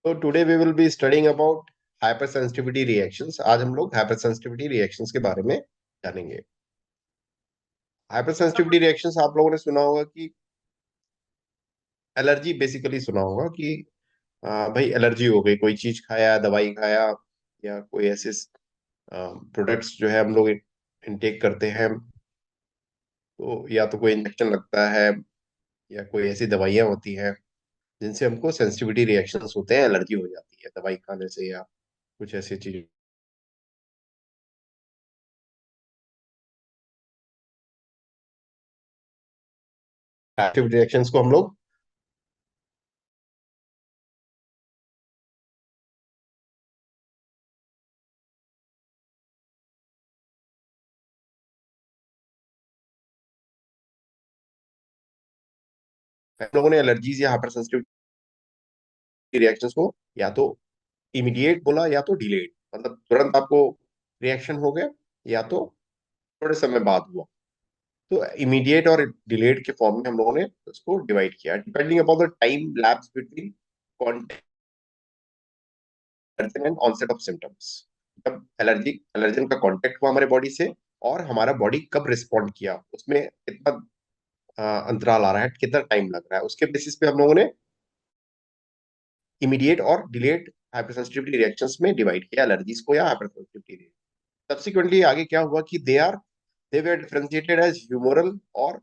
तो today we will be studying about hyper sensitivity reactions. आज हम लोग हाइपर सेंसिटिविटी रिएक्शंस के बारे में जानेंगे। हाइपर सेंसिटिविटी रिएक्शंस आप लोगों ने सुना होगा कि एलर्जी बेसिकली सुना होगा कि भाई एलर्जी हो गई, कोई चीज खाया, दवाई खाया या कोई ऐसे प्रोडक्ट्स जो है हम लोग इनटेक करते हैं, तो या तो कोई इंजेक्शन लगता है या कोई ऐसी दवाइयाँ होती हैं जिनसे हमको सेंसिटिविटी रिएक्शंस होते हैं, एलर्जी हो जाती है दवाई खाने से या कुछ ऐसी चीज। रिएक्शंस को हम लोगों ने एलर्जीज या हाइपर सेंसिटिविटी रिएक्शंस को या तो इमीडिएट बोला या तो डिलेड, मतलब तुरंत आपको रिएक्शन हो गया या तो थोड़े समय बाद हुआ। तो इमीडिएट और डिलेड के फॉर्म में हम लोगों ने उसको डिवाइड किया depending upon the time lapse between contact and onset of symptoms. जब एलर्जन का कांटेक्ट हुआ हमारे बॉडी से और हमारा बॉडी कब रिस्पॉन्ड किया, उसमें कितना अंतराल आ रहा है, कितना टाइम लग रहा है, उसके बेसिस पे हम लोगों ने इमीडिएट और डिलेड हाइपरसेंसिटिविटी रिएक्शंस में डिवाइड किया एलर्जीज को या हाइपरसेंसिटिविटी। सब्सिक्वेंटली आगे क्या हुआ कि they were differentiated as humoral और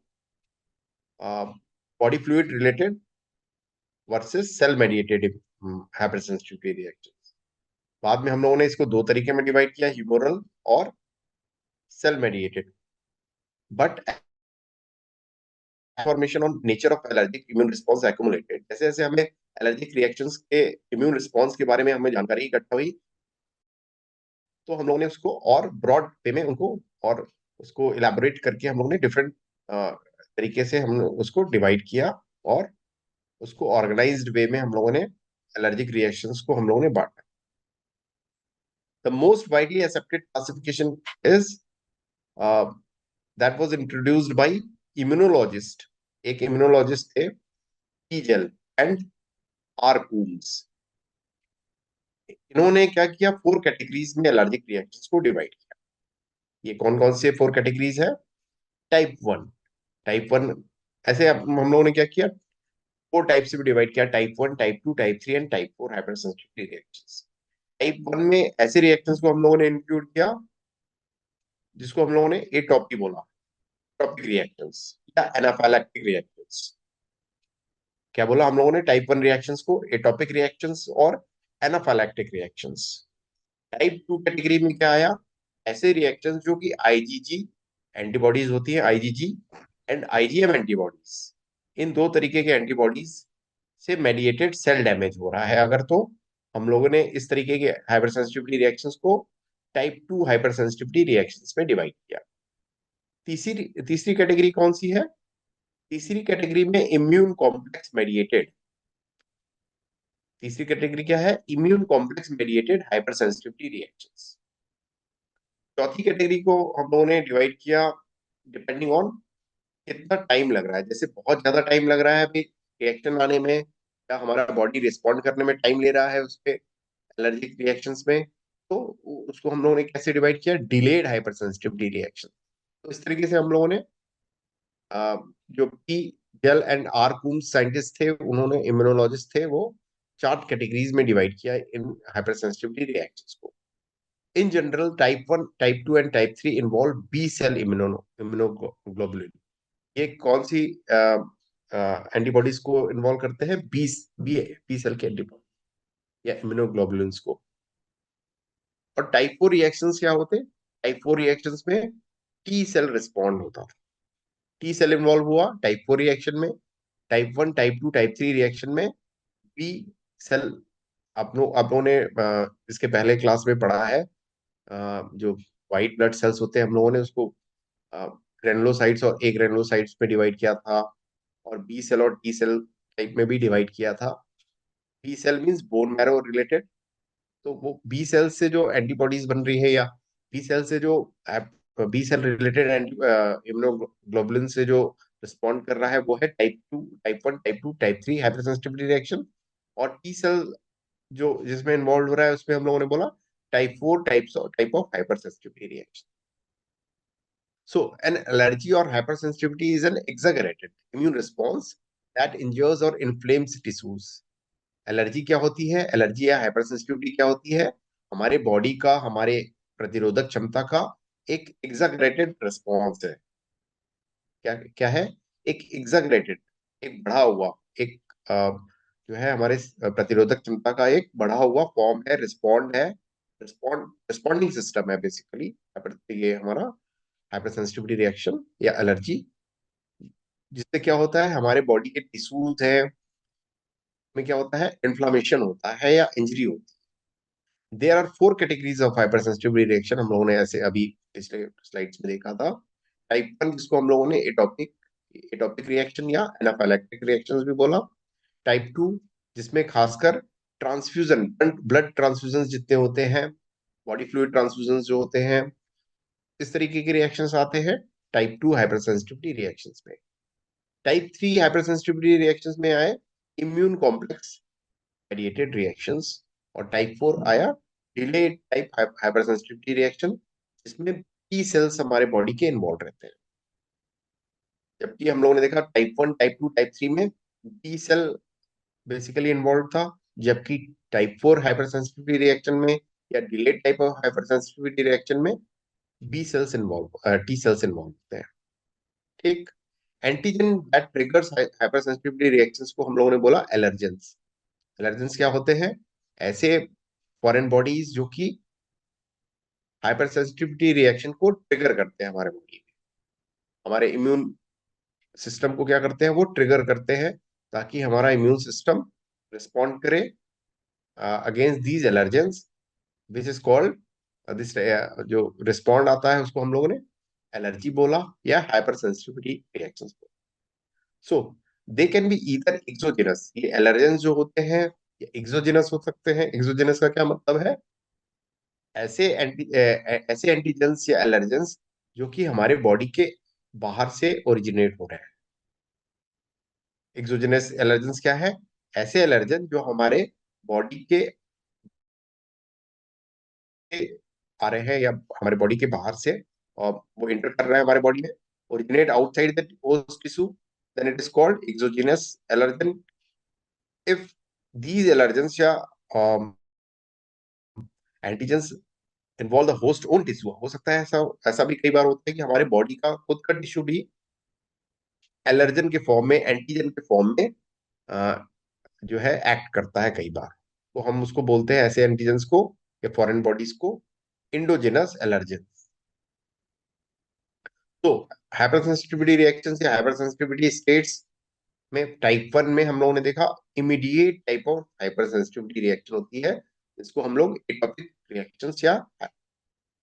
body fluid related versus cell mediated hypersensitivity reaction. बाद में हम लोगों ने इसको दो तरीके में डिवाइड किया, ह्यूमरल और cell mediated. But information on nature of allergic immune response accumulated, जैसे जैसे हमें एलर्जिक रिएक्शंस के इम्यून रिस्पॉन्स के बारे में हमें जानकारी इकट्ठा हुई, तो हम लोगों ने उसको और ब्रॉड वे में उनको और उसको इलेबोरेट करके हम लोगों ने डिफरेंट तरीके से हम उसको डिवाइड किया और उसको ऑर्गेनाइज्ड वे में हम लोगों ने एलर्जिक रिएक्शंस को हम लोगों ने बांटा। The most widely accepted classification is that was introduced by immunologist. एक इम्यूनोलॉजिस्ट थे, ईजेल एंड आर कूम्स। इन्होंने क्या किया, फोर कैटेगरीज में एलर्जिक रिएक्शंस को डिवाइड किया। ये कौन कौन से फोर कैटेगरीज है? टाइप वन ऐसे हम लोगों ने क्या किया, फोर टाइप से भी डिवाइड किया, type one, type two, type three and type four hyper sensitivity reactions. Type one में ऐसे रिएक्शंस को हम लोगों ने इंक्लूड किया जिसको हम लोगों ने एटॉपी बोला, टॉपिक रिएक्शंस या एनाफाइलैक्टिक रिएक्शंस। क्या बोला हम लोगों ने? टाइप वन रिएक्शंस को एटॉपिक रिएक्शंस और anaphylactic reactions. Type two category में क्या आया? ऐसे रिएक्शंस जो कि आईजीजी एंटीबॉडीज होती है, आईजीजी एंड आईजीएम एंटीबॉडीज, इन दो तरीके के एंटीबॉडीज से मेडिएटेड सेल डैमेज हो रहा है अगर, तो हम लोगों ने इस तरीके के हाइपर सेंसिटिविटी रिएक्शंस को type two hyper sensitivity reactions में डिवाइड किया। तीसरी तीसरी कैटेगरी कौन सी है? तीसरी कैटेगरी में इम्यून कॉम्प्लेक्स मेडिएटेड। तीसरी कैटेगरी क्या है? Immune complex mediated hyper sensitivity reactions. चौथी कैटेगरी को हम लोगों ने डिवाइड किया डिपेंडिंग ऑन कितना टाइम लग रहा है। जैसे बहुत ज्यादा टाइम लग रहा है अभी रिएक्शन आने में या हमारा बॉडी रिस्पॉन्ड करने में टाइम ले रहा है उस पे एलर्जिक रिएक्शंस में, तो उसको हम लोगों ने कैसे डिवाइड किया? Delayed hyper sensitivity reaction. तो इस तरीके से हम लोगों ने जो P Gell and R Coombs scientist थे, उन्होंने इम्यूनोलॉजिस्ट थे, वो चार कैटेगरीज में डिवाइड किया इन हाइपर सेंसिटिविटी रिएक्शंस को। In general, type 1, type 2 and type 3 involve B cell immunoglobulin। ये कौन सी एंटीबॉडीज को इन्वॉल्व करते हैं? बी बी सेल के एंटीबॉडी या इम्यूनोग्लोबुलिन्स को। और टाइप 4 रिएक्शंस क्या होते हैं? टाइप 4 रिएक्शंस में टी सेल रिस्पॉन्ड होता था। टी सेल इन्वॉल्व हुआ टाइप 4 रिएक्शन में। टाइप 1, टाइप 2, टाइप 3 रिएक्शन में बी सेल। आप लोगों ने इसके पहले क्लास में पढ़ा है, जो व्हाइट ब्लड सेल्स होते हैं हम लोगों ने उसको ग्रेनुलोसाइट्स और ए ग्रेनुलोसाइट्स में डिवाइड किया था, और बी सेल और टी सेल टाइप में भी डिवाइड किया था। B cell means bone marrow related, तो वो बी सेल से जो एंटीबॉडीज बन रही है या बी सेल से जो बी सेल रिलेटेड इम्यूनोग्लोबुलिन से जो रिस्पॉन्ड कर रहा है वो है type two, type one, type two, type three hypersensitivity reaction. और टी सेल जो जिसमें इन्वॉल्व हो रहा है उसमें हम लोगों ने बोला type 4 type of hyper sensitivity reaction. So an allergy और hyper sensitivity is an exaggerated immune response that injures और इन्फ्लेम्स टिश्यूज. एलर्जी क्या होती है? एलर्जी या हाइपर सेंसिटिविटी क्या होती है? हमारे बॉडी का, हमारे प्रतिरोधक क्षमता का एक एग्जैगरेटेड रिस्पॉन्स है. क्या क्या है? एक एग्जैगरेटेड, एक बढ़ा हुआ, एक जो है हमारे प्रतिरोधक क्षमता का एक बढ़ा हुआ फॉर्म है, रिस्पॉन्ड है, रिस्पॉन्डिंग सिस्टम है बेसिकली. ये हमारा हाइपर सेंसिटिविटी रिएक्शन या एलर्जी, जिससे क्या होता है हमारे बॉडी के टिश्यूज है में क्या होता है, इन्फ्लामेशन होता है या इंजरी होती है. There are 4 categories of hyper sensitivity reaction, हम लोगों ने ऐसे अभी पिछले स्लाइड्स में देखा था. टाइप 1 जिसको हम लोगों ने एटॉपिक एटॉपिक रिएक्शन या एनाफाइलैक्टिक रिएक्शंस भी बोला. टाइप 2 जिसमें खासकर ट्रांसफ्यूजन, ब्लड ट्रांसफ्यूजन जितने होते हैं, बॉडी फ्लूइड ट्रांसफ्यूजन जो होते हैं, इस तरीके के रिएक्शंस आते हैं टाइप 2 हाइपर सेंसिटिविटी रिएक्शंस में. टाइप 3 हाइपर सेंसिटिविटी रिएक्शंस में आए इम्यून कॉम्प्लेक्स मेडिएटेड रिएक्शंस. और टाइप 4 आया delayed type hyper sensitivity reaction, जिसमें टी सेल्स हमारे बॉडी के इन्वॉल्व रहते हैं. जबकि हम लोगों ने देखा टाइप 1 टाइप 2 टाइप 3 में टी सेल बेसिकली इन्वॉल्व था, जबकि टाइप 4 हाइपर सेंसिटिविटी रिएक्शन में या delayed type of hyper sensitivity reaction में B cells involve, T cells involve होते हैं. ठीक. Antigen that triggers hyper sensitivity reactions को हम लोगों ने बोला एलर्जेंस. एलर्जेंस क्या होते हैं? ऐसे फॉरेन बॉडीज जो कि हाइपर सेंसिटिविटी रिएक्शन को ट्रिगर करते हैं हमारे बॉडी में, हमारे इम्यून सिस्टम को क्या करते हैं, वो ट्रिगर करते हैं, ताकि हमारा इम्यून सिस्टम रिस्पॉन्ड करे against these allergens, which is called this. जो रिस्पॉन्ड आता है उसको हम लोगों ने एलर्जी बोला या हाइपर सेंसिटिविटी रिएक्शंस बोला. So they can be either exogenous, ये एलर्जेंस जो होते हैं ये एक्सोजेनस हो सकते हैं. एक्सोजेनस का क्या मतलब है? ऐसे एंटीजेंस या एलर्जेंस जो कि हमारे बॉडी के बाहर से ओरिजिनेट हो रहे हैं. एक्सोजेनस एलर्जेंस क्या है? ऐसे एलर्जन जो हमारे बॉडी के आ रहे हैं या हमारे बॉडी के बाहर से, और वो इंटर कर रहा है हमारे बॉडी में, originate outside the host tissue, then it is called exogenous allergen. If these allergens या antigens involve the host own tissue, हो सकता है ऐसा ऐसा भी कई बार होता है कि हमारे बॉडी का खुद का टिश्यू भी एलर्जन के फॉर्म में, एंटीजन के फॉर्म में अ, जो है एक्ट करता है कई बार. तो हम उसको बोलते हैं ऐसे एंटीजेंस को या फॉरेन बॉडीज को इंडोजेनस एलर्जन. तो हाइपर सेंसिटिविटी रिएक्शन या हाइपर सेंसिटिविटी स्टेट्स में टाइप 1 में हम लोगों ने देखा immediate type of hyper sensitivity reaction होती है, जिसको हम लोग एटॉपिक रिएक्शंस या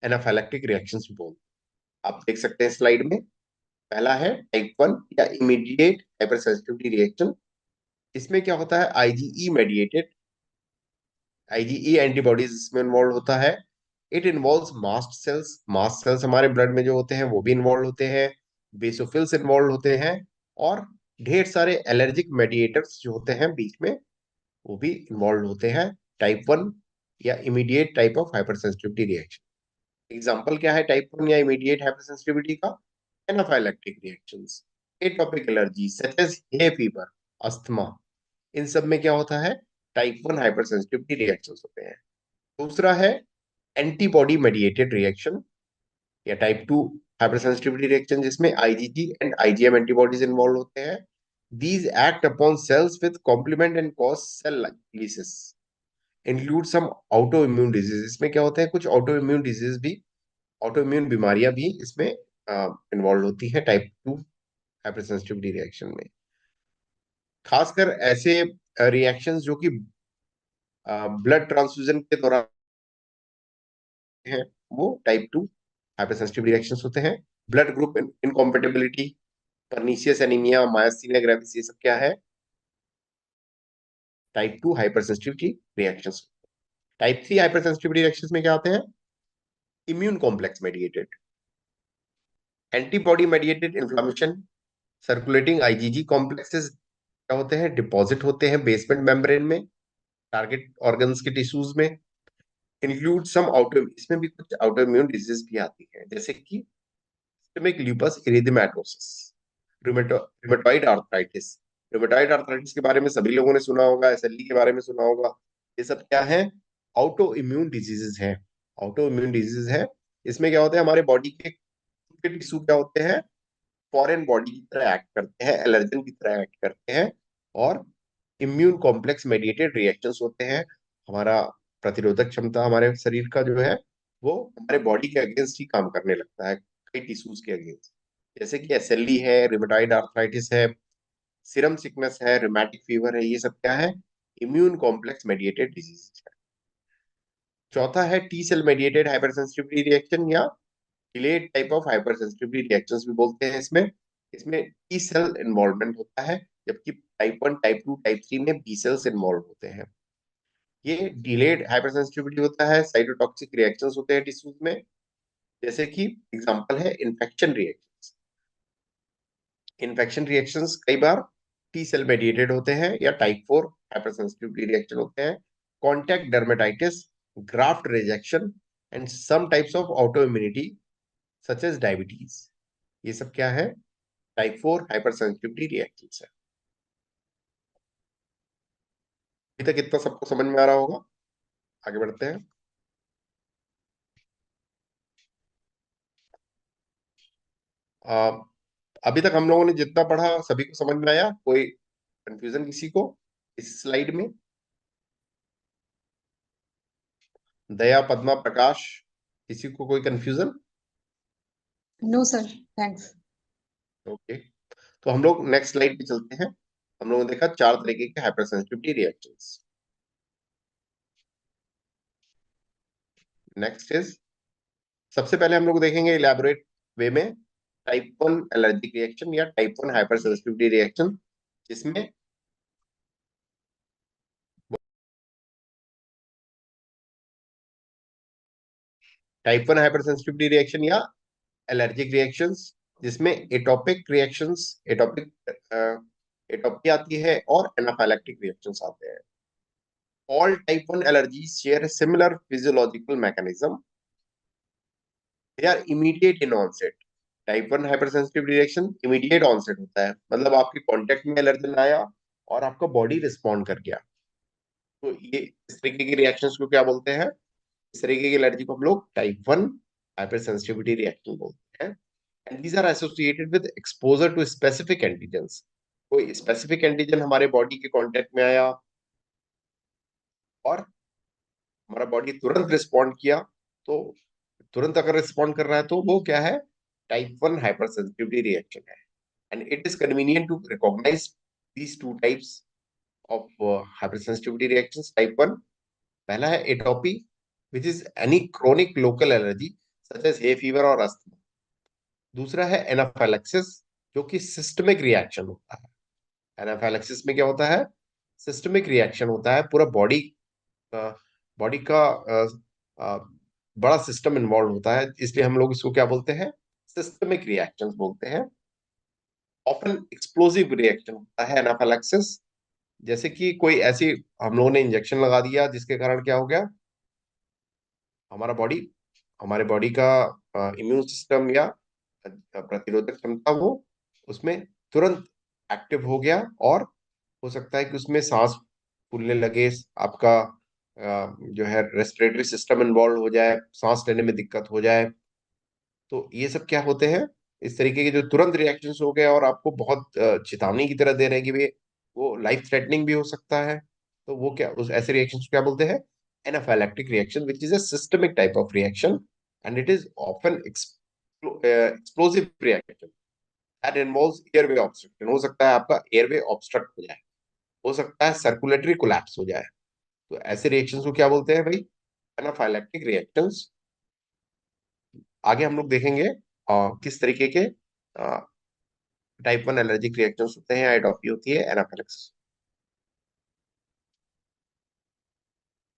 एनाफाइलैक्टिक रिएक्शंस भी बोलते हैं. आप देख सकते हैं स्लाइड में. पहला है टाइप 1 या इमीडिएट हाइपर सेंसिटिविटी रिएक्शन. इसमें क्या होता है? आईजीई मेडिएटेड, आईजीई एंटीबॉडीज इसमें इन्वॉल्व होता है. It involves mast cells, mast cells हमारे ब्लड में जो होते हैं वो भी इन्वॉल्व होते हैं, बेसोफिल्स इन्वॉल्व होते हैं, और ढेर सारे एलर्जिक मेडिएटर्स जो होते हैं बीच में वो भी इन्वॉल्व होते हैं टाइप 1 या immediate type of hyper sensitivity reaction. Example क्या है टाइप 1 या इमीडिएट हाइपर सेंसिटिविटी का? Anaphylactic reactions, atopic allergy such as hay fever, asthma, इन सब में क्या होता है? टाइप 1 हाइपर सेंसिटिविटी रिएक्शंस होते हैं. दूसरा है एंटीबॉडी मेडिएटेड रिएक्शन या टाइप 2 हाइपर सेंसिटिविटी रिएक्शन, जिसमें IgG and IgM antibodies involve होते हैं. These act upon cells with complement and cause cell lysis, include some auto immune disease. इसमें क्या होता है? कुछ ऑटो इम्यून डिजीज भी, ऑटो इम्यून बीमारियां भी इसमें इन्वॉल्व होती हैं टाइप 2 हाइपर सेंसिटिविटी रिएक्शन में. खासकर ऐसे रिएक्शंस जो कि ब्लड ट्रांसफ्यूजन के दौरान हैं, वो टाइप 2 हाइपरसेंसिटिव रिएक्शंस होते हैं. Blood group incompatibility, pernicious anaemia, myasthenia gravis, ये सब क्या है? Type 2 hypersensitivity reactions. Type 3 hypersensitivity reactions में क्या आते हैं? Immune complex mediated, antibody mediated inflammation, circulating IgG complexes क्या होते हैं? डिपॉजिट होते हैं बेसमेंट मेम्ब्रेन में, टारगेट ऑर्गन्स के टिश्यूज में। इंक्लूड सम आउटो, इसमें भी कुछ आउटो इम्यून डिजीज भी आती है, जैसे कि systemic lupus erythematosus, rheumatoid arthritis. Rheumatoid arthritis के बारे में सभी लोगों ने सुना होगा, एसएलई के बारे में सुना होगा। ये सब क्या है? ऑटो इम्यून डिजीजेस हैं। ऑटो इम्यून डिजीज है। इसमें क्या होता है, हमारे बॉडी के टिश्यू क्या होते हैं, फॉरेन बॉडी की तरह एक्ट करते हैं, एलर्जन की तरह एक्ट करते हैं, और इम्यून कॉम्प्लेक्स मेडिएटेड रिएक्शंस होते हैं। हमारा प्रतिरोधक क्षमता हमारे शरीर का जो है, वो हमारे बॉडी के अगेंस्ट ही काम करने लगता है, कई टिश्यूज के अगेंस्ट। जैसे कि एसएलई है, रिमेटॉइड आर्थराइटिस है, सीरम सिकनेस है, रिमेटिक फीवर है, ये सब क्या है? इम्यून कॉम्प्लेक्स मेडिएटेड डिजीज है। चौथा है T cell mediated hyper sensitivity reaction, या delayed type of hyper sensitivity reactions भी बोलते हैं इसमें। इसमें टी सेल इन्वॉल्वमेंट होता है, जबकि टाइप 1, टाइप 2, टाइप 3 में बी सेल्स इन्वॉल्व होते हैं। ये डिलेड हाइपर सेंसिटिविटी होता है, साइटोटॉक्सिक रिएक्शंस होते हैं टिश्यूज में, जैसे कि एग्जांपल है इन्फेक्शन रिएक्शंस। इन्फेक्शन रिएक्शंस कई बार टी सेल मेडिएटेड होते हैं, या टाइप 4 हाइपर सेंसिटिविटी रिएक्शन होते हैं। Contact dermatitis, graft rejection, and some types of auto immunity such as diabetes, ये सब क्या है? टाइप 4 हाइपर सेंसिटिविटी रिएक्शंस है। अभी तक इतना सबको समझ में आ रहा होगा। आगे बढ़ते हैं। आ, अभी तक हम लोगों ने जितना पढ़ा सभी को समझ में आया? कोई कंफ्यूजन किसी को इस स्लाइड में? दया, पद्मा, प्रकाश, किसी को कोई confusion? No sir, thanks. Okay, तो हम लोग नेक्स्ट स्लाइड पे चलते हैं। हम लोगों ने देखा 4 तरीके के hyper sensitivity reactions. Next is, सबसे पहले हम लोग देखेंगे इलेबोरेट वे में टाइप 1 एलर्जिक रिएक्शन या टाइप 1 हाइपर सेंसिटिविटी रिएक्शन, जिसमें टाइप 1 हाइपर सेंसिटिविटी रिएक्शन या एलर्जिक रिएक्शंस, जिसमें एटोपिक रिएक्शंस, एटोपी आती है, और एनाफाइलैक्टिक रिएक्शंस आते हैं। All type 1 allergies share a similar physiological mechanism. They are immediate in onset. Type 1 hyper sensitive reaction immediate onset होता है, मतलब आपके कांटेक्ट में एलर्जन आया और आपका बॉडी रिस्पॉन्ड कर गया। तो ये इस तरीके की रिएक्शंस को क्या बोलते हैं? इस तरीके की एलर्जी को हम लोग टाइप 1 हाइपर सेंसिटिविटी रिएक्शन बोलते हैं। And these are associated with exposure to specific antigens. कोई स्पेसिफिक एंटीजन हमारे बॉडी के कांटेक्ट में आया और हमारा बॉडी तुरंत रिस्पॉन्ड किया, तो तुरंत अगर रिस्पॉन्ड कर रहा है तो वो क्या है? टाइप 1 हाइपर सेंसिटिविटी रिएक्शन है। And it is convenient to recognize these two types of hyper sensitivity reactions. Type 1, पहला है atopy, which is any chronic local allergy such as hay fever और अस्थमा। दूसरा है एनाफाइलैक्सिस, जो कि systemic reaction होता है। एनाफाइलैक्सिस में क्या होता है? सिस्टमिक रिएक्शन होता है, पूरा बॉडी बॉडी का बड़ा सिस्टम इन्वॉल्व होता है, इसलिए हम लोग इसको क्या बोलते हैं? सिस्टमिक रिएक्शंस बोलते हैं। ऑफन एक्सप्लोसिव रिएक्शन होता है एनाफाइलैक्सिस, जैसे कि कोई ऐसी, हम लोगों ने इंजेक्शन लगा दिया जिसके कारण क्या हो गया, हमारा बॉडी, हमारे बॉडी का इम्यून सिस्टम या प्रतिरोधक क्षमता, वो उसमें तुरंत एक्टिव हो गया, और हो सकता है कि उसमें सांस फूलने लगे, आपका जो है रेस्पिरेटरी सिस्टम इन्वॉल्व हो जाए, सांस लेने में दिक्कत हो जाए। तो ये सब क्या होते हैं? इस तरीके के जो तुरंत रिएक्शंस हो गए और आपको बहुत चेतावनी की तरह दे रहे हैं कि भाई वो लाइफ थ्रेटनिंग भी हो सकता है। तो वो क्या, उस ऐसे रिएक्शंस को क्या बोलते हैं? Anaphylactic reaction, which is a systemic type of reaction, and it is often explosive reaction that involves airway obstruction. हो सकता है आपका एयरवे ऑब्स्ट्रक्ट हो जाए, हो सकता है सर्कुलेटरी कोलैप्स हो जाए। तो ऐसे रिएक्शंस को क्या बोलते हैं भाई? Anaphylactic reactions. आगे हम लोग देखेंगे किस तरीके के टाइप 1 एलर्जिक रिएक्शंस होते हैं, एडॉपी होती है, एनाफिलैक्सिस।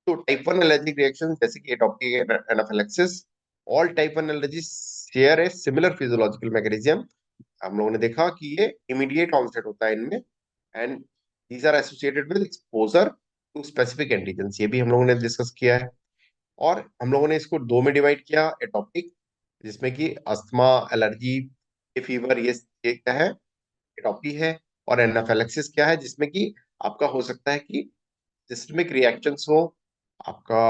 तो टाइप 1 एलर्जिक रिएक्शन जैसे कि atopy, anaphylaxis, all type 1 allergy share a similar physiological mechanism. हम लोगों ने देखा कि ये इमीडिएट ऑनसेट होता है इनमें, and these are associated with exposure to specific antigen, ये भी हम लोगों ने डिस्कस किया है। और हम लोगों ने इसको दो में डिवाइड किया, एटॉपिक जिसमें कि अस्थमा, एलर्जी, फीवर, ये क्या है, एटॉपी है। और एनाफिलैक्सिस क्या है, जिसमें कि आपका हो सकता है कि सिस्टमिक रिएक्शंस हो, आपका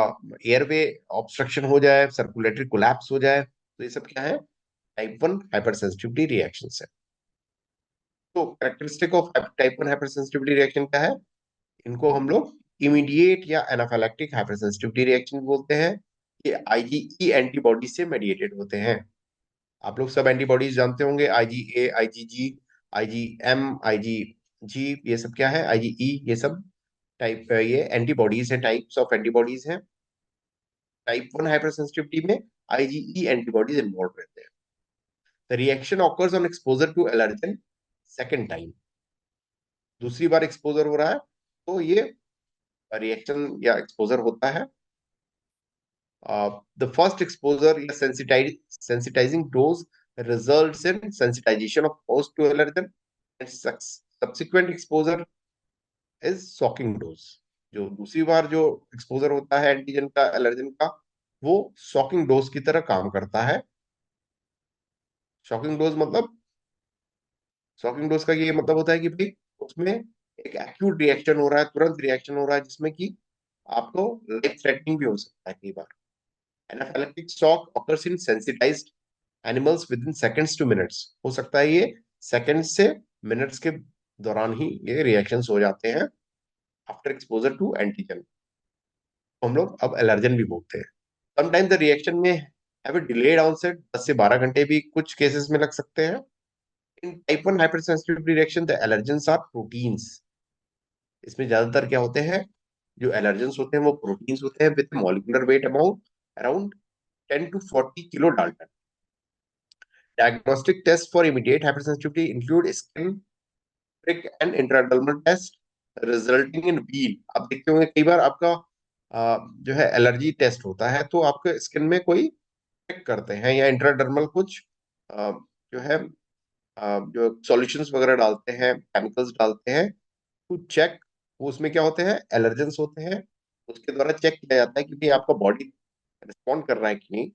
एयरवे ऑब्स्ट्रक्शन हो जाए, सर्कुलेटरी कोलैप्स हो जाए, तो ये सब क्या है, टाइप 1 हाइपरसेंसिटिविटी रिएक्शंस है। तो characteristic of type 1 hypersensitivity reaction क्या है, इनको हम लोग इमीडिएट या एनाफिलैक्टिक हाइपरसेंसिटिविटी रिएक्शन बोलते हैं। ये आईजीई एंटीबॉडी से मेडिएटेड होते हैं। आप लोग सब एंटीबॉडीज जानते होंगे, आईजीए, आईजीजी, आईजीएम, आईजीजी, ये सब क्या है, आईजीई, ये सब टाइप, ये एंटीबॉडीज हैं, टाइप्स ऑफ एंटीबॉडीज हैं। टाइप 1 हाइपरसेंसिटिविटी में आईजीई एंटीबॉडीज इन्वॉल्व रहते हैं। The reaction occurs on exposure to allergen second time, दूसरी बार एक्सपोजर हो रहा है तो ये रिएक्शन या एक्सपोजर होता है। द फर्स्ट एक्सपोजर या sensitizing dose results in sensitization of host to allergen, and subsequent exposure is shocking dose। जो दूसरी बार जो एक्सपोजर होता है एंटीजन का, एलर्जन का, वो शॉकिंग डोज की तरह काम करता है। शॉकिंग डोज मतलब, शॉकिंग डोज का ये मतलब होता है कि भाई उसमें एक एक्यूट रिएक्शन हो रहा है, तुरंत रिएक्शन हो रहा है, जिसमें कि आपको लाइफ थ्रेटनिंग भी हो सकता है कई बार। Anaphylactic shock occurs in sensitized animals within seconds to minutes, हो सकता है ये सेकंड से मिनट्स के दौरान ही ये रिएक्शंस हो जाते हैं आफ्टर एक्सपोजर टू एंटीजन। हम लोग अब एलर्जन भी बोलते हैं। समटाइम द रिएक्शन में हैव अ डिलेड ऑनसेट, 10 से 12 घंटे भी कुछ केसेस में लग सकते हैं। In type 1 hypersensitivity reaction the allergens are proteins, इसमें ज्यादातर क्या होते हैं, जो एलर्जेंस होते हैं वो प्रोटीन्स होते हैं with molecular weight amount around 10 to 40 kilo Dalton. Diagnostic tests for immediate hypersensitivity include skin prick and intradermal test resulting in wheal। आप देखते होंगे कई बार आपका जो है एलर्जी टेस्ट होता है तो आपके स्किन में कोई prick करते हैं, या इंट्राडर्मल कुछ जो है जो सॉल्यूशंस वगैरह डालते हैं, केमिकल्स डालते हैं टू चेक, वो उसमें क्या होते हैं, एलर्जेंस होते हैं। उसके द्वारा चेक किया जाता है कि भाई आपका बॉडी रिस्पॉन्ड कर रहा है कि नहीं।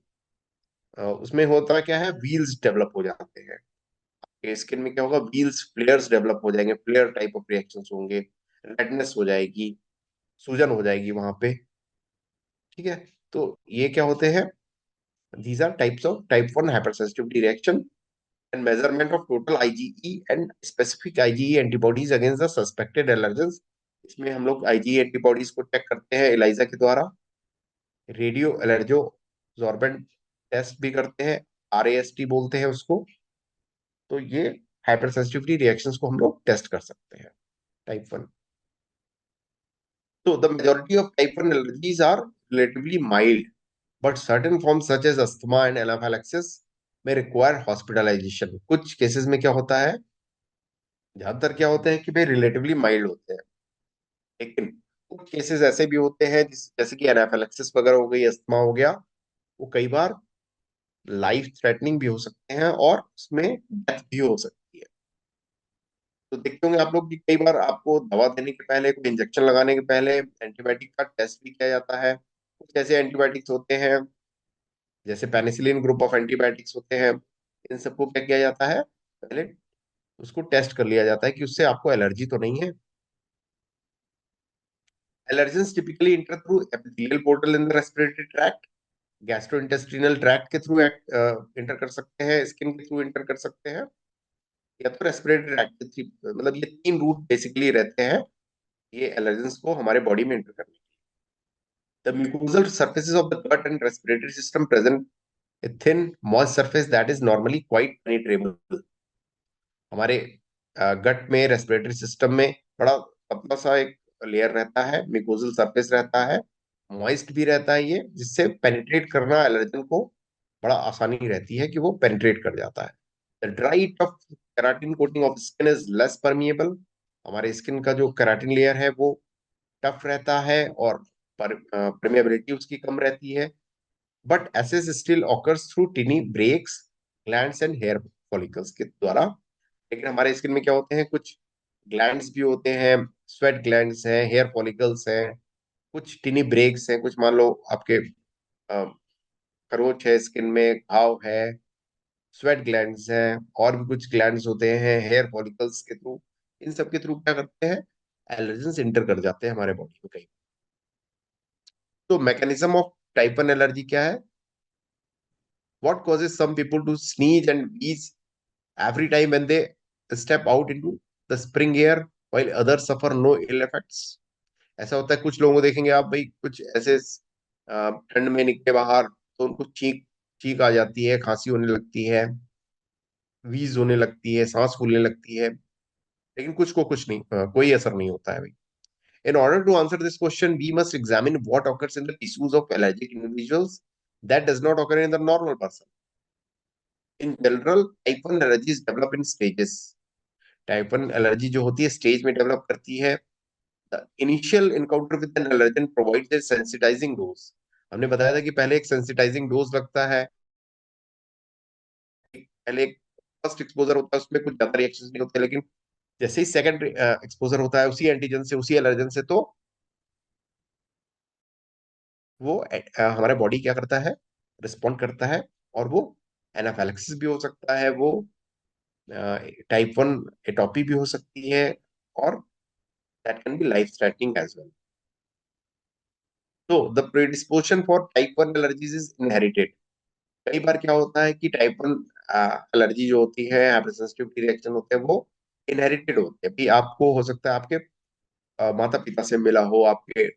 उसमें होता क्या है, व्हील्स डेवलप हो जाते हैं स्किन में, क्या होगा, व्हील्स फ्लेयर्स डेवलप हो जाएंगे, फ्लेयर टाइप ऑफ रिएक्शंस होंगे, रेडनेस हो जाएगी, सूजन हो जाएगी वहां पे। ठीक है, तो ये क्या होते हैं, these are types of type 1 hypersensitivity reaction and measurement of total IgE and specific IgE antibodies against the suspected allergens। इसमें हम लोग IgE एंटीबॉडीज को चेक करते हैं एलाइजा के द्वारा। रेडियो एलर्जोसॉर्बेंट टेस्ट भी करते हैं, RAST बोलते हैं उसको। तो ये हाइपरसेंसिटिविटी रिएक्शंस को हम लोग टेस्ट कर सकते हैं, type 1। So the majority of type 1 allergies are relatively mild, but certain forms such as asthma and anaphylaxis may require hospitalization। कुछ केसेस में क्या होता है, ज्यादातर क्या होते हैं कि भाई रिलेटिवली माइल्ड होते हैं, लेकिन कुछ केसेस ऐसे भी होते हैं जैसे कि एनाफिलैक्सिस वगैरह हो गई, अस्थमा हो गया, वो कई बार लाइफ थ्रेटनिंग भी हो सकते हैं और उसमें डेथ भी हो सकती है। तो देखते होंगे आप लोग कि कई बार आपको दवा देने के पहले, कोई इंजेक्शन लगाने के पहले एंटीबायोटिक का टेस्ट भी किया जाता है। कुछ ऐसे एंटीबायोटिक्स होते हैं जैसे पेनिसिलिन ग्रुप ऑफ एंटीबायोटिक्स होते हैं, इन सबको क्या किया जाता है, पहले उसको टेस्ट कर लिया जाता है कि उससे आपको एलर्जी तो नहीं है। Allergens typically inter through epithelial portal in the respiratory tract, gastrointestinal tract के थ्रू इंटर कर सकते हैं, स्किन के थ्रू इंटर कर सकते हैं, या तो रेस्पिरेटरी ट्रैक्ट के थ्रू, मतलब ये तीन रूट बेसिकली रहते हैं ये एलर्जेंस को हमारे बॉडी में इंटर करने। The mucosal surfaces of the gut and respiratory system present a thin, moist surface that is normally quite penetrable। हमारे गट में, रेस्पिरेटरी सिस्टम में बड़ा पतला सा एक लेयर रहता है, म्यूकोजल सरफेस रहता है, मॉइस्ट भी रहता है ये, जिससे पेनिट्रेट करना एलर्जन को बड़ा आसानी रहती है कि वो पेनिट्रेट कर जाता है। The dry tough keratin coating of skin is less permeable. हमारे स्किन का जो केराटिन लेयर है वो टफ रहता है और परमेबिलिटी उसकी कम रहती है। But access still occurs through tiny breaks, glands and hair follicles के द्वारा। लेकिन हमारे स्किन में क्या होते हैं, कुछ ग्लैंड्स भी होते हैं, स्वेट ग्लैंड्स हैं, हेयर फॉलिकल्स हैं, कुछ टिनी ब्रेक्स हैं, कुछ मान लो आपके अ, खरोच है, स्किन में घाव है, स्वेट ग्लैंड्स हैं, और भी कुछ ग्लैंड्स होते हैं हेयर फॉलिकल्स के थ्रू। इन सब के थ्रू क्या करते हैं, एलर्जेंस इंटर कर जाते हैं हमारे बॉडी में कहीं। तो मैकेनिज्म ऑफ टाइप 1 एलर्जी क्या है? What causes some people to sneeze and wheeze every time when they step out into the spring air while others suffer no ill effects? ऐसा होता है कुछ लोगों को देखेंगे आप भाई, कुछ ऐसे ठंड में निकले बाहर तो उनको छींक छींक आ जाती है, खांसी होने लगती है, वीज होने लगती है, सांस फूलने लगती है, लेकिन कुछ को कुछ नहीं, कोई असर नहीं होता है भाई। In order to answer this question, we must examine what occurs in the tissues of allergic individuals that does not occur in the normal person. In general, type 1 allergies develop in stages. Type 1 allergy जो होती है stage में develop करती है। The initial encounter with an allergen provides a sensitizing dose. हमने बताया था कि पहले एक सेंसिटाइजिंग डोज लगता है, पहले एक फर्स्ट एक्सपोजर होता है उसमें कुछ ज्यादा रिएक्शंस नहीं होते, लेकिन जैसे ही सेकंड एक्सपोजर होता है उसी एंटीजन से, उसी एलर्जन से, तो वो हमारा बॉडी क्या करता है, रिस्पॉन्ड करता है। और वो एनाफैलेक्सिस भी हो सकता है, वो टाइप 1 एटोपी भी हो सकती है, और that can be life threatening as well. तो the predisposition for type 1 allergies is inherited. कई बार क्या होता है कि टाइप 1 एलर्जी जो होती है, हाइपरसेंसिटिविटी रिएक्शन होते हैं, वो इनहेरिटेड होते हैं भी। आपको हो सकता है आपके माता पिता से मिला हो, आपके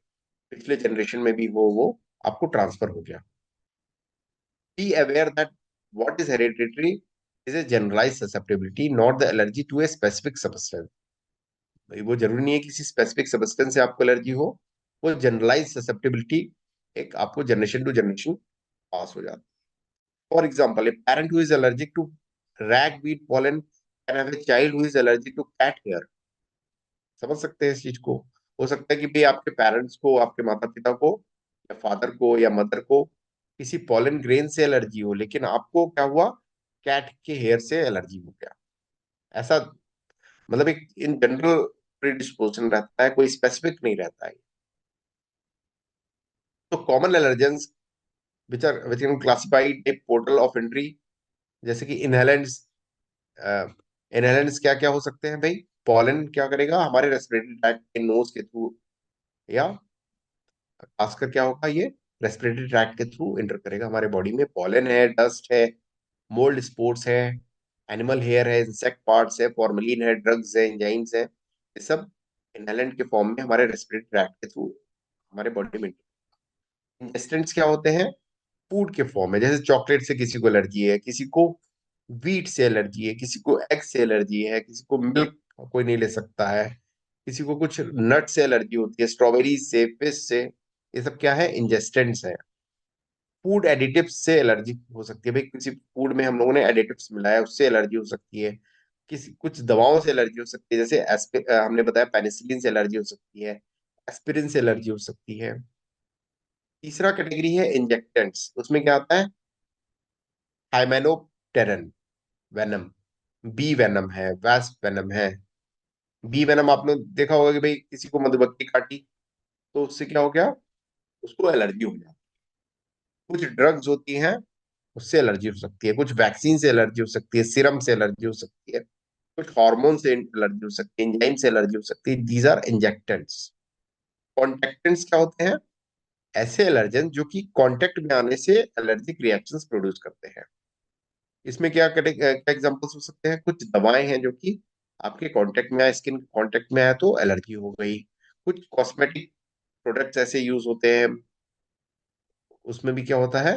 पिछले जनरेशन में भी हो, वो आपको ट्रांसफर हो गया। Be aware that what is hereditary is a generalized susceptibility, not the allergy to a specific substance. भाई वो जरूरी नहीं है किसी स्पेसिफिक सब्सटेंस से आपको एलर्जी हो, वो जनरलाइज ससेप्टेबिलिटी एक आपको जनरेशन टू जनरेशन पास हो जाती है। For example, a parent who is allergic to ragweed pollen can have a child who is allergic to cat hair. समझ सकते हैं इस चीज को? हो सकता है कि भाई आपके पेरेंट्स को, आपके माता पिता को, या फादर को या मदर को किसी पॉलन ग्रेन से एलर्जी हो, लेकिन आपको क्या हुआ, कैट के हेयर से एलर्जी हो गया। ऐसा मतलब एक इन जनरल प्रीडिस्पोजिशन रहता है, कोई स्पेसिफिक नहीं रहता है। तो common allergens which can classified A portal of entry, जैसे कि इनहेलेंट्स। इनहेलेंट्स क्या क्या हो सकते हैं भाई? पॉलन क्या करेगा, हमारे रेस्पिरेटरी ट्रैक्ट के नोज के थ्रू, या खासकर क्या होगा, ये रेस्पिरेटरी ट्रैक्ट के थ्रू एंटर करेगा हमारे बॉडी में। पॉलन है, डस्ट है, मोल्ड स्पोर्स है, एनिमल हेयर है, इंसेक्ट पार्ट्स है, फॉर्मलिन है, ड्रग्स है, एंजाइम्स है, ये सब इनहेलेंट के फॉर्म में हमारे रेस्पिरेटरी ट्रैक्ट के थ्रू हमारे बॉडी में। इंजेस्टेंट्स क्या होते हैं? फूड के फॉर्म में, जैसे चॉकलेट से किसी को एलर्जी है, किसी को व्हीट से एलर्जी है, किसी को एग से एलर्जी है, किसी को मिल्क कोई नहीं ले सकता है, किसी को कुछ नट से एलर्जी होती है, स्ट्रॉबेरीज से, फिश से। ये सब क्या है? इंजेस्टेंट्स है। फूड एडिटिव्स से एलर्जी हो सकती है भाई, किसी फूड में हम लोगों ने एडिटिव्स मिलाया, उससे एलर्जी हो सकती है। किसी कुछ दवाओं से एलर्जी हो सकती है, जैसे हमने बताया पेनिसिलिन से एलर्जी हो सकती है, एस्पिरिन से एलर्जी हो सकती है। तीसरा कैटेगरी है इंजेक्टेंट्स, उसमें क्या आता है? हाइमेनोप्टेरन वेनम, बी वेनम है, वैस्प वेनम है। बी वेनम आपने देखा होगा कि भाई किसी को मधुमक्खी काटी तो उससे क्या हो गया, उसको एलर्जी हो गया। कुछ ड्रग्स होती हैं, उससे एलर्जी हो सकती है, कुछ वैक्सीन से एलर्जी हो सकती है, सीरम से एलर्जी हो सकती है, कुछ हार्मोन से एलर्जी हो सकती है, एंजाइम से एलर्जी हो सकती है। These are इंजेक्टेंट्स। कॉन्टेक्टेंट्स क्या होते हैं? ऐसे एलर्जन जो कि कांटेक्ट में आने से एलर्जिक रिएक्शंस प्रोड्यूस करते हैं। इसमें क्या एग्जांपल्स हो सकते हैं? कुछ दवाएं हैं जो कि आपके कांटेक्ट में आए, स्किन कांटेक्ट में आए तो एलर्जी हो गई। कुछ कॉस्मेटिक प्रोडक्ट्स ऐसे यूज होते हैं, उसमें भी क्या होता है,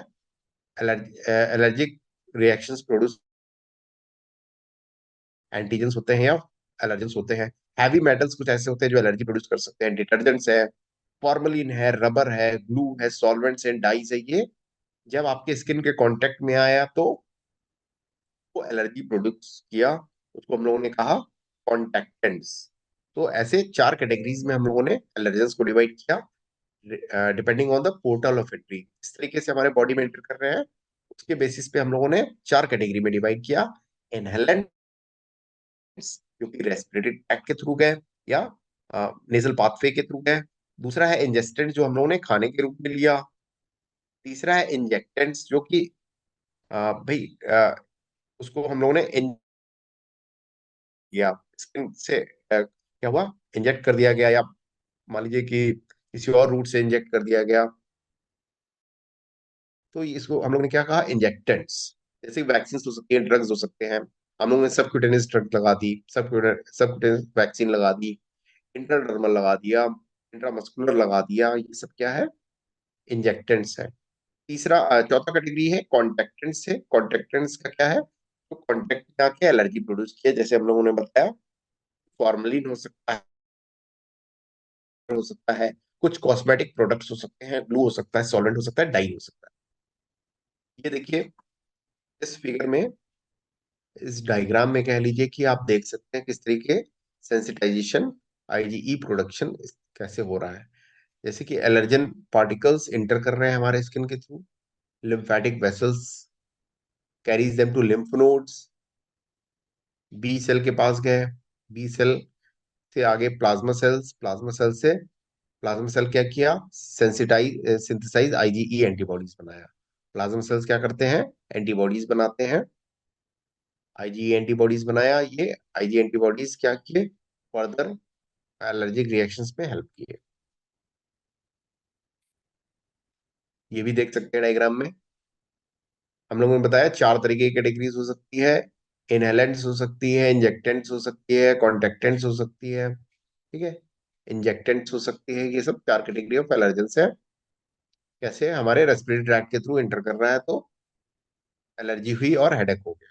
एलर्जिक रिएक्शंस प्रोड्यूस, एंटीजेंस होते हैं या एलर्जेंस होते हैं। हैवी मेटल्स कुछ ऐसे होते हैं जो एलर्जी प्रोड्यूस कर सकते हैं। डिटर्जेंट्स है, फॉर्मलिन है, रबर है, ग्लू है, सॉल्वेंट्स है, डाइज है, ये जब आपके स्किन के कांटेक्ट में आया तो वो एलर्जी प्रोड्यूस किया, उसको हम लोगों ने कहा कॉन्टेक्टेंट्स। तो ऐसे चार कैटेगरीज में हम लोगों ने एलर्जेंस को डिवाइड किया, depending on the portal of entry. इस तरीके से हमारे बॉडी में एंटर कर रहे हैं, उसके बेसिस पे हम लोगों ने चार कैटेगरी में डिवाइड किया। इनहेलेंट जो कि रेस्पिरेटरी ट्रैक्ट के थ्रू गए, या नेजल पाथवे के थ्रू है। दूसरा है इंजेस्टेंट जो हम लोगों ने खाने के रूप में लिया। तीसरा है इंजेक्टेंट्स जो कि भाई उसको हम लोगों ने किया स्किन से क्या हुआ, इंजेक्ट कर दिया गया, या मान लीजिए कि किसी और रूट से इंजेक्ट कर दिया गया, तो इसको हम लोग ने क्या कहा, इंजेक्टेंट्स। जैसे वैक्सीन हो सकती है, ड्रग्स हो सकते हैं। हम लोगों ने सबक्यूटेनियस ड्रग लगा दी, सबक्यूटेनियस वैक्सीन लगा दी, इंट्राडर्मल लगा दिया, इंट्रामस्कुलर लगा दिया, ये सब क्या है, इंजेक्टेंट्स है। तीसरा चौथा कैटेगरी है कॉन्टेक्टेंट्स है। कॉन्टेक्टेंट्स का क्या है, तो कॉन्टेक्ट में आके एलर्जी प्रोड्यूस किया, जैसे हम लोगों ने बताया फॉर्मलिन हो सकता है, कुछ कॉस्मेटिक प्रोडक्ट्स हो सकते हैं, ग्लू हो सकता है, सॉल्वेंट हो सकता है, डाई हो सकता है। ये देखिए इस फिगर में, इस डायग्राम में कह लीजिए कि आप देख सकते हैं किस तरीके सेंसिटाइजेशन, आईजीई प्रोडक्शन कैसे हो रहा है। जैसे कि एलर्जन पार्टिकल्स इंटर कर रहे हैं हमारे स्किन के through, lymphatic vessels carries them to lymph nodes, B cell के पास गए, बी सेल से आगे प्लाज्मा सेल्स, प्लाज्मा सेल से प्लाज्मा सेल क्या किया, सेंसिटाइज सिंथेसाइज आईजीई एंटीबॉडीज बनाया। प्लाज्मा सेल्स क्या करते हैं, एंटीबॉडीज बनाते हैं, आईजीई एंटीबॉडीज बनाया। ये आईजी एंटीबॉडीज क्या किए, फर्दर एलर्जिक रिएक्शंस में हेल्प किए। ये भी देख सकते हैं डायग्राम में। हम लोगों ने बताया चार तरीके की कैटेगरीज हो सकती है, इनहेलेंट्स हो सकती है, इंजेक्टेंट्स हो सकती है, कॉन्टेक्टेंट्स हो सकती है, ठीक है, इंजेक्टेंट्स हो सकती है। ये सब चार कैटेगरी ऑफ एलर्जेंस है। कैसे हमारे रेस्पिरेटरी ट्रैक्ट के थ्रू एंटर कर रहा है तो एलर्जी हुई और हेडेक हो गया।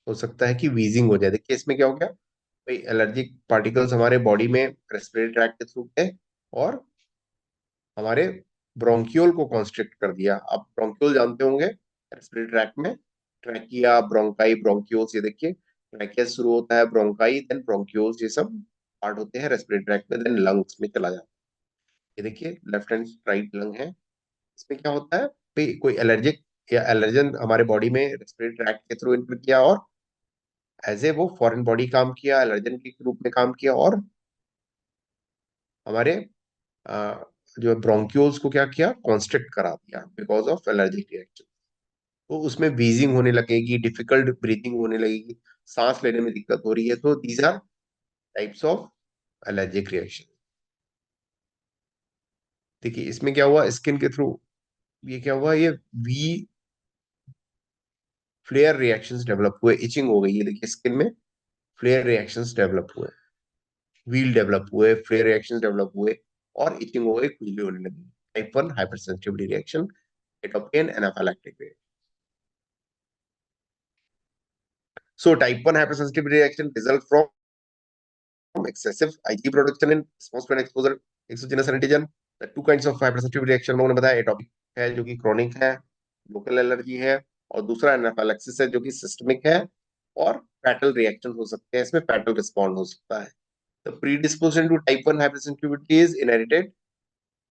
हो सकता है कि वीजिंग हो जाए। देखिए इसमें क्या हो गया, भाई एलर्जिक पार्टिकल्स हमारे बॉडी में रेस्पिरेटरी ट्रैक्ट के थ्रू गए और हमारे ब्रोंकियोल को कॉन्स्ट्रिक्ट कर दिया। आप ब्रोंकियोल जानते होंगे रेस्पिरेटरी ट्रैक्ट में, ट्रैकिया, ब्रोंकाई, ब्रोंकियोल्स। ये देखिए ट्रैकिया शुरू होता है, ब्रोंकाई, देन ब्रोंकियोल्स, ये सब पार्ट होते हैं रेस्पिरेटरी ट्रैक्ट में, देन लंग्स में चला जाता है। ये देखिए लेफ्ट हैंड राइट लंग है। इसमें क्या होता है, भाई कोई एलर्जिक या एलर्जन हमारे बॉडी में रेस्पिरेटरी ट्रैक्ट के थ्रू एंटर किया और एज ए वो फॉरेन बॉडी काम किया, एलर्जन के रूप में काम किया, और हमारे अ, जो ब्रोंक्यूल्स को क्या किया, कॉन्स्ट्रिक्ट करा दिया बिकॉज ऑफ एलर्जिक रिएक्शन। तो उसमें वीजिंग होने लगेगी, डिफिकल्ट ब्रीथिंग होने लगेगी, सांस लेने में दिक्कत हो रही है। तो these are types of allergic reaction. देखिए इसमें क्या हुआ, स्किन के थ्रू ये क्या हुआ, ये वी फ्लेयर रिएक्शंस डेवलप हुए, इचिंग हो गई। ये देखिए स्किन में फ्लेयर रिएक्शंस डेवलप हुए, व्हील डेवलप हुए, फ्लेयर रिएक्शंस डेवलप हुए, और इचिंग हो गई, खुजली होने लगी। Type 1 hyper sensitivity reaction, atopy and anaphylactic. So type 1 hypersensitivity reaction result from excessive IgE production in response to an exposure exogenous antigen. The two kinds of hypersensitivity reaction हम लोगों ने बताया, एटॉपिक है जो कि क्रोनिक है, लोकल एलर्जी है, और दूसरा एनाफाइलैक्सिस है जो कि सिस्टमिक है, और फैटल रिएक्शन हो सकते हैं, इसमें फैटल रिस्पॉन्ड हो सकता है। The predisposition to type 1 hypersensitivity is inherited.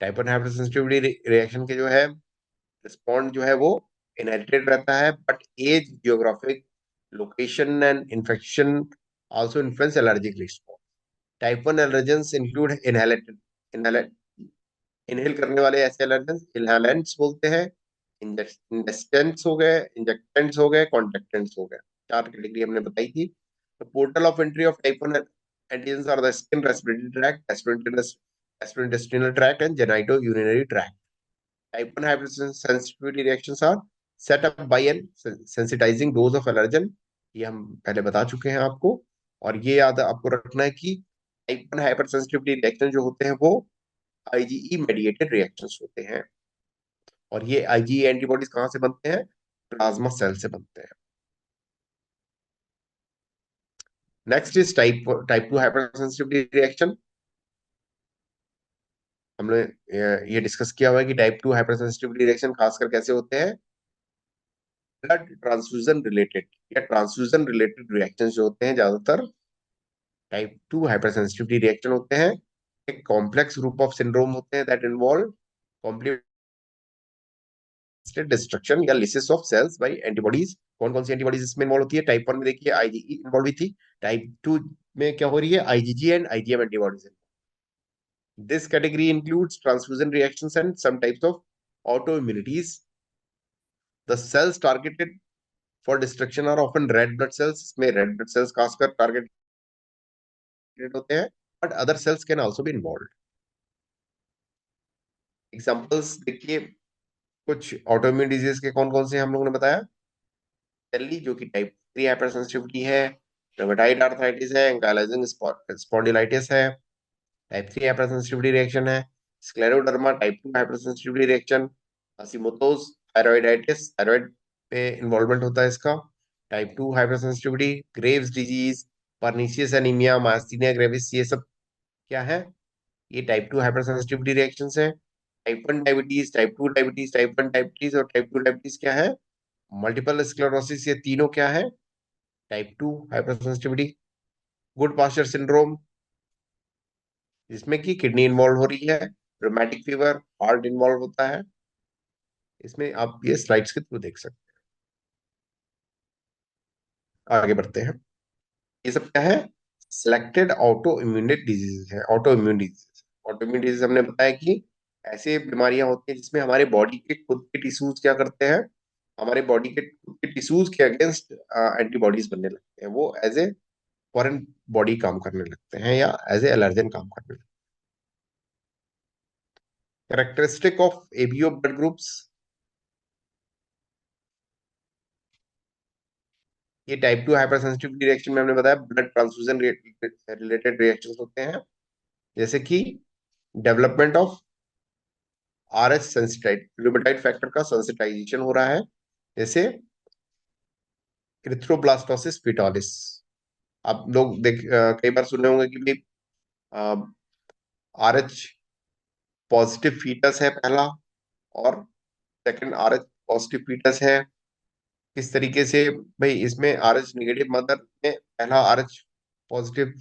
Type 1 hypersensitivity reaction के जो है रिस्पॉन्ड जो है वो इनहेरिटेड रहता है, but age, geographic location and infection also influence allergic response. Type 1 allergens include inhalant inhale करने वाले ऐसे एलर्जेंस इनहेलेंट्स बोलते हैं, इंजेक्टेंट्स हो गए, इंजेक्टेंट्स हो गए, कॉन्टेक्टेंट्स हो गए। चार कैटेगरी हमने बताई थी। The portal of entry of type 1 antigens are the skin, respiratory tract, gastrointestinal tract, and genitourinary tract. Type 1 hypersensitivity reactions are set up by an sensitizing dose of allergen। ये हम पहले बता चुके हैं आपको। और ये याद आपको रखना है कि टाइप 1 हाइपर सेंसिटिविटी रिएक्शन जो होते हैं वो आईजीई मेडिएटेड रिएक्शंस होते हैं। और ये आईजीई एंटीबॉडीज कहाँ से बनते हैं, प्लाज्मा सेल से बनते हैं। Next is type 2 hyper sensitivity reaction. हमने ये डिस्कस किया हुआ है कि टाइप 2 हाइपर सेंसिटिविटी रिएक्शन खासकर कैसे होते हैं, ब्लड ट्रांसफ्यूजन रिलेटेड या ट्रांसफ्यूजन रिलेटेड रिएक्शन जो होते हैं ज्यादातर टाइप 2 हाइपरसेंसिटिविटी रिएक्शन होते हैं। एक कॉम्प्लेक्स ग्रुप ऑफ सिंड्रोम होते हैं दैट इन्वॉल्व कॉम्प्लीमेंट्री डिस्ट्रक्शन या lysis of cells by antibodies. कौन कौन सी एंटीबॉडीज इसमें इन्वॉल्व होती है, टाइप 1 में देखिए आईजीई इन्वॉल्व हुई थी, टाइप 2 में क्या हो रही है, IgG and IgM antibodies. This category includes transfusion reactions and some types of autoimmunities. The cells targeted for destruction are often red blood cells. इसमें red blood cells खासकर targeted होते हैं, but other cells can also be involved. Examples देखिए, कुछ autoimmune disease के कौन कौन से हम लोगों ने बताया। टेली जो कि टाइप 3 हाइपरसेंसिटिविटी है, रूमेटाइड आर्थराइटिस है, एंकाइलोजिंग स्पॉन्डिलाइटिस है, टाइप 3 हाइपरसेंसिटिविटी रिएक्शन है, scleroderma type 2 hypersensitivity reaction, Hashimoto's thyroiditis, thyroid पे इन्वॉल्वमेंट होता है इसका, type 2 hypersensitivity, Graves disease, pernicious anaemia, myasthenia gravis, ये सब क्या है, ये टाइप 2 हाइपरसेंसिटिविटी रिएक्शंस है। Type 1 diabetes, type 2 diabetes, type 1 diabetes और टाइप 2 डायबिटीज क्या है, मल्टीपल स्क्लेरोसिस, ये तीनों क्या है, type 2 hypersensitivity. Goodpasture syndrome, जिसमें कि किडनी इन्वॉल्व हो रही है, रोमैटिक फीवर, हार्ट इन्वॉल्व होता है, इसमें आप ये स्लाइड्स के थ्रू देख सकते हैं। आगे बढ़ते हैं। ये सब क्या है, सिलेक्टेड ऑटो इम्यून डिजीज है। Auto immune disease, auto immune disease हमने बताया कि ऐसे बीमारियां होती हैं जिसमें हमारे बॉडी के खुद के टिश्यूज क्या करते हैं, हमारे बॉडी के खुद के टिश्यूज के अगेंस्ट एंटीबॉडीज बनने लगते हैं, वो एज ए फॉरेन बॉडी काम करने लगते हैं या एज ए एलर्जन काम करने लगते हैं। Characteristic of ABO blood groups, ये टाइप 2 हाइपर सेंसिटिव रिएक्शन में हमने बताया ब्लड ट्रांसफ्यूजन रिलेटेड रिएक्शंस होते हैं, जैसे कि development of Rh sensitized, rheumatoid factor का सेंसिटाइजेशन हो रहा है, जैसे इरिथ्रोब्लास्टोसिस फिटालिस। आप लोग कई बार सुने होंगे कि भाई आरएच पॉजिटिव फीटस है पहला, और सेकंड आरएच पॉजिटिव फीटस है। किस तरीके से, भाई इसमें आरएच नेगेटिव मदर में पहला आरएच पॉजिटिव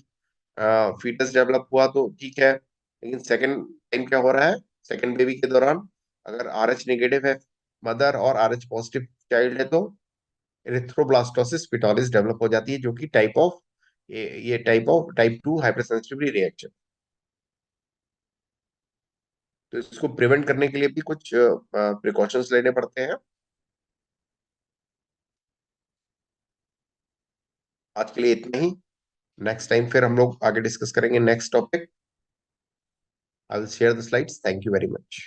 फीटस डेवलप हुआ तो ठीक है, लेकिन सेकंड टाइम क्या हो रहा है, सेकंड बेबी के दौरान अगर आरएच नेगेटिव है मदर और आरएच पॉजिटिव चाइल्ड है तो एरिथ्रोब्लास्टोसिस पिटोलिस डेवलप हो जाती है, जो कि ये type of type 2 hypersensitivity reaction. तो इसको प्रिवेंट करने के लिए भी कुछ प्रिकॉशंस लेने पड़ते हैं। आज के लिए इतना ही, नेक्स्ट टाइम फिर हम लोग आगे डिस्कस करेंगे next topic. I will share the slides, thank you very much.